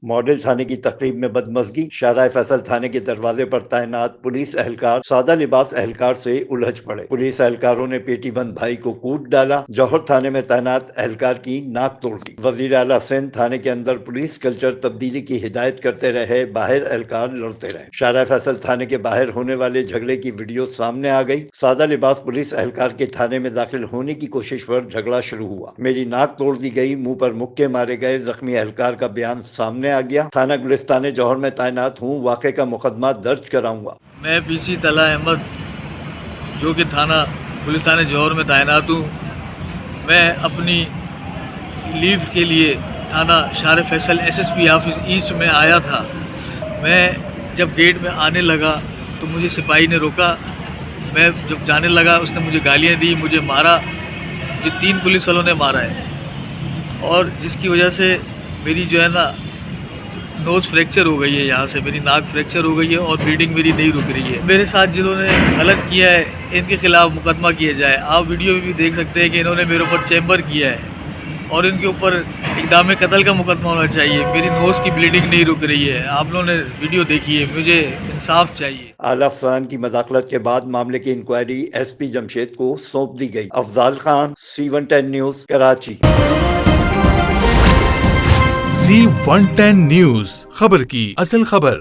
Model تھانے کی تقریب میں بدمزگی، شاہراہ فیصل تھانے کے دروازے پر تعینات پولیس اہلکار سادہ لباس اہلکار سے الجھ پڑے۔ پولیس اہلکاروں نے پیٹی بند بھائی کو کوٹ ڈالا، جوہر تھانے میں تعینات اہلکار کی ناک توڑ دی۔ وزیر اعلیٰ سندھ تھانے کے اندر پولیس کلچر تبدیلی کی ہدایت کرتے رہے، باہر اہلکار لڑتے رہے۔ شاہراہ فیصل تھانے کے باہر ہونے والے جھگڑے کی ویڈیو سامنے آ گئی۔ سادہ لباس پولیس اہلکار کے تھانے میں داخل ہونے کی کوشش پر جھگڑا شروع ہوا۔ میری ناک توڑ دی گئی، منہ پر مکے مارے گئے، زخمی اہلکار کا بیان سامنے آ گیا۔ تھانہ گلستان جوہر میں تعینات ہوں، واقعے کا مقدمہ درج کراؤں گا۔ میں پی سی طلحہ احمد جو کہ تھانہ گلستان جوہر میں تعینات ہوں، میں اپنی لیو کے لیے تھانہ Shahrah Faisal S S P office east میں آیا تھا۔ میں جب گیٹ میں آنے لگا تو مجھے سپاہی نے روکا۔ میں جب جانے لگا اس نے مجھے گالیاں دی، مجھے مارا، مجھے 3 پولیس والوں نے مارا ہے، اور جس کی وجہ سے میری جو ہے نا نوز فریکچر ہو گئی ہے، یہاں سے میری ناک فریکچر ہو گئی ہے اور بلیڈنگ میری نہیں رک رہی ہے۔ میرے ساتھ جنہوں نے غلط کیا ہے ان کے خلاف مقدمہ کیا جائے۔ آپ ویڈیو میں بھی دیکھ سکتے ہیں کہ انہوں نے میرے اوپر چیمبر کیا ہے اور ان کے اوپر اقدام قتل کا مقدمہ ہونا چاہیے۔ میری نوز کی بلیڈنگ نہیں رک رہی ہے، آپ لوگوں نے ویڈیو دیکھی ہے، مجھے انصاف چاہیے۔ اعلی افسران کی مداخلت کے بعد معاملے کی انکوائری ایس پی جمشید کو سونپ دی گئی۔ Afzal Khan, C110 news, Karachi. C110 news, خبر کی اصل خبر۔